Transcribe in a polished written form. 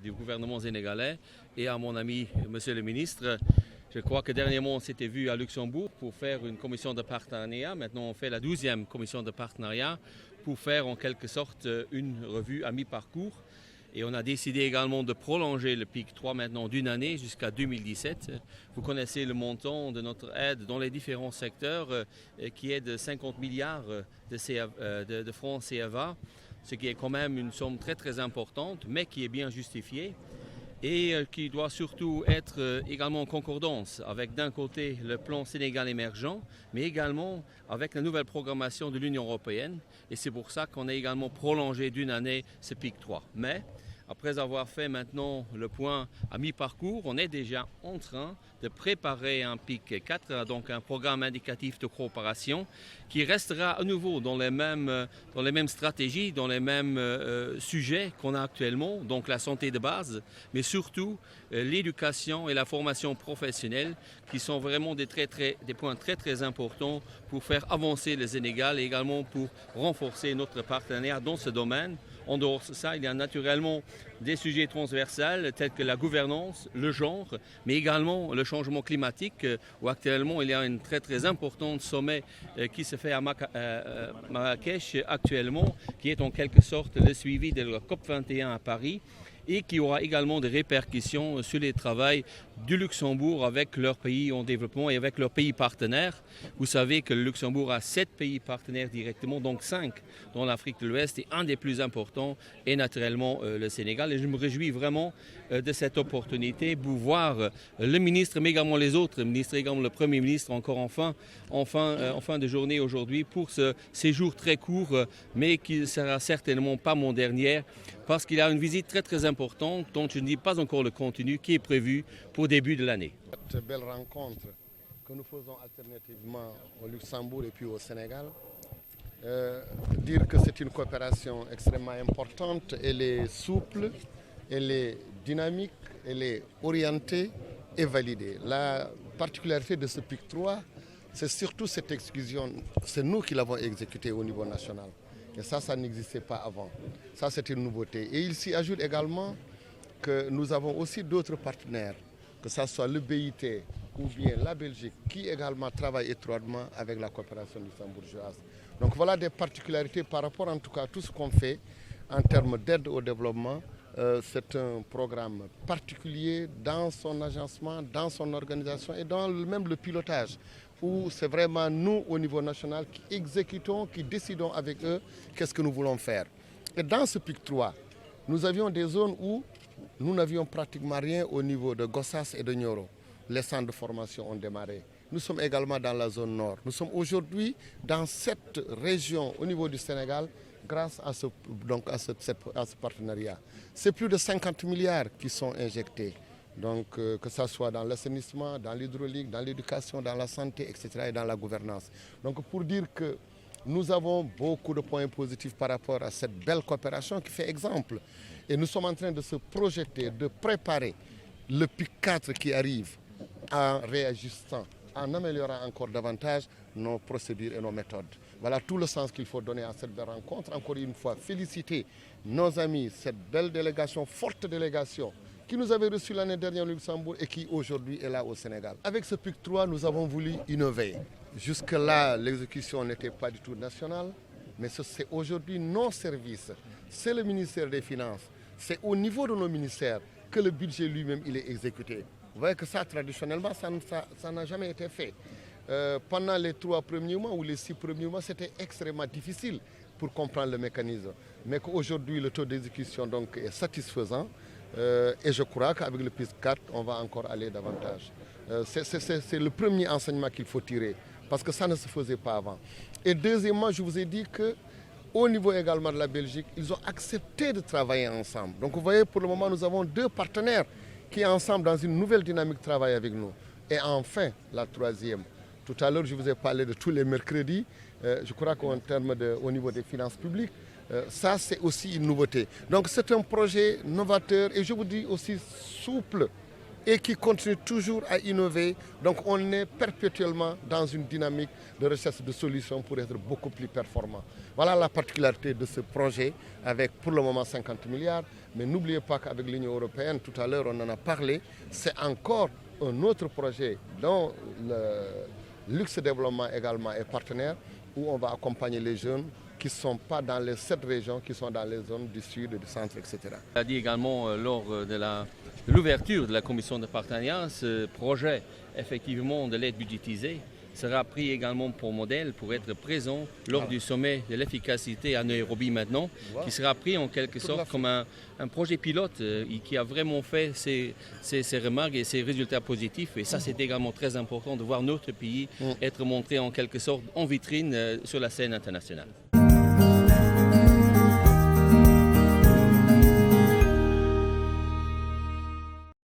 Du gouvernement sénégalais et à mon ami, monsieur le ministre. Je crois que dernièrement, on s'était vu à Luxembourg pour faire une commission de partenariat. Maintenant, on fait la 12e commission de partenariat pour faire en quelque sorte une revue à mi-parcours. Et on a décidé également de prolonger le PIC 3 maintenant d'une année jusqu'à 2017. Vous connaissez le montant de notre aide dans les différents secteurs qui est de 50 milliards de francs CFA, ce qui est quand même une somme très très importante, mais qui est bien justifiée et qui doit surtout être également en concordance avec d'un côté le plan Sénégal émergent, mais également avec la nouvelle programmation de l'Union européenne. Et c'est pour ça qu'on a également prolongé d'une année ce PIC 3. Mais après avoir fait maintenant le point à mi-parcours, on est déjà en train de préparer un PIC 4, donc un programme indicatif de coopération qui restera à nouveau dans les mêmes stratégies, dans les mêmes sujets qu'on a actuellement, donc la santé de base, mais surtout l'éducation et la formation professionnelle qui sont vraiment des points très très importants pour faire avancer le Sénégal et également pour renforcer notre partenariat dans ce domaine. En dehors de ça, il y a naturellement des sujets transversaux tels que la gouvernance, le genre, mais également le changement climatique, où actuellement il y a un très très important sommet qui se fait à Marrakech actuellement, qui est en quelque sorte le suivi de la COP21 à Paris, et qui aura également des répercussions sur les travaux du Luxembourg avec leurs pays en développement et avec leurs pays partenaires. Vous savez que le Luxembourg a 7 pays partenaires directement, donc 5 dans l'Afrique de l'Ouest, et un des plus importants est naturellement le Sénégal. Et je me réjouis vraiment de cette opportunité pour voir le ministre, mais également les autres ministres, également le Premier ministre, encore en fin de journée aujourd'hui pour ce séjour très court, mais qui ne sera certainement pas mon dernier, parce qu'il y a une visite très très importante dont je ne dis pas encore le contenu qui est prévu pour début de l'année. Cette belle rencontre que nous faisons alternativement au Luxembourg et puis au Sénégal, dire que c'est une coopération extrêmement importante, elle est souple, elle est dynamique, elle est orientée et validée. La particularité de ce PIC 3, c'est surtout cette exclusion, c'est nous qui l'avons exécutée au niveau national. Et ça n'existait pas avant. Ça, c'est une nouveauté. Et il s'y ajoute également que nous avons aussi d'autres partenaires, que ce soit le BIT ou bien la Belgique, qui également travaillent étroitement avec la coopération luxembourgeoise. Donc voilà des particularités par rapport en tout cas à tout ce qu'on fait en termes d'aide au développement. C'est un programme particulier dans son agencement, dans son organisation et dans même le pilotage, où c'est vraiment nous au niveau national qui exécutons, qui décidons avec eux qu'est-ce que nous voulons faire. Et dans ce PIC 3, nous avions des zones où nous n'avions pratiquement rien au niveau de Gossas et de Nioro. Les centres de formation ont démarré. Nous sommes également dans la zone nord. Nous sommes aujourd'hui dans cette région au niveau du Sénégal grâce à ce partenariat. C'est plus de 50 milliards qui sont injectés. Donc que ce soit dans l'assainissement, dans l'hydraulique, dans l'éducation, dans la santé, etc. et dans la gouvernance. Donc pour dire que nous avons beaucoup de points positifs par rapport à cette belle coopération qui fait exemple. Et nous sommes en train de se projeter, de préparer le PIC 4 qui arrive en réajustant, en améliorant encore davantage nos procédures et nos méthodes. Voilà tout le sens qu'il faut donner à cette belle rencontre. Encore une fois, féliciter nos amis, cette belle délégation, forte délégation, qui nous avait reçus l'année dernière au Luxembourg et qui aujourd'hui est là au Sénégal. Avec ce PIC 3, nous avons voulu innover. Jusque-là, l'exécution n'était pas du tout nationale, mais c'est aujourd'hui nos services, c'est le ministère des Finances, c'est au niveau de nos ministères que le budget lui-même il est exécuté. Vous voyez que ça, traditionnellement, ça n'a jamais été fait. Pendant les 3 premiers mois ou les 6 premiers mois, c'était extrêmement difficile pour comprendre le mécanisme. Mais qu'aujourd'hui, le taux d'exécution donc, est satisfaisant. Et je crois qu'avec le PIC 4, on va encore aller davantage. C'est le premier enseignement qu'il faut tirer, parce que ça ne se faisait pas avant. Et deuxièmement, je vous ai dit qu'au niveau également de la Belgique, ils ont accepté de travailler ensemble. Donc vous voyez, pour le moment, nous avons 2 partenaires qui ensemble dans une nouvelle dynamique travaillent avec nous. Et enfin, la troisième. Tout à l'heure, je vous ai parlé de tous les mercredis. Je crois qu'en termes au niveau des finances publiques, ça c'est aussi une nouveauté. Donc c'est un projet novateur et je vous dis aussi souple. et qui continue toujours à innover. Donc on est perpétuellement dans une dynamique de recherche de solutions pour être beaucoup plus performant. Voilà la particularité de ce projet avec pour le moment 50 milliards. Mais n'oubliez pas qu'avec l'Union européenne, tout à l'heure on en a parlé, c'est encore un autre projet dont le Luxe Développement également est partenaire, où on va accompagner les jeunes qui ne sont pas dans les 7 régions, qui sont dans les zones du sud, du centre, etc. Il a dit également lors de l'ouverture de la commission de partenariat, ce projet effectivement de l'aide budgétisée sera pris également pour modèle pour être présent lors du sommet de l'efficacité à Nairobi maintenant, qui sera pris en quelque sorte comme un projet pilote qui a vraiment fait ses remarques et ses résultats positifs. Et ça, c'est également très important de voir notre pays être montré en quelque sorte en vitrine sur la scène internationale.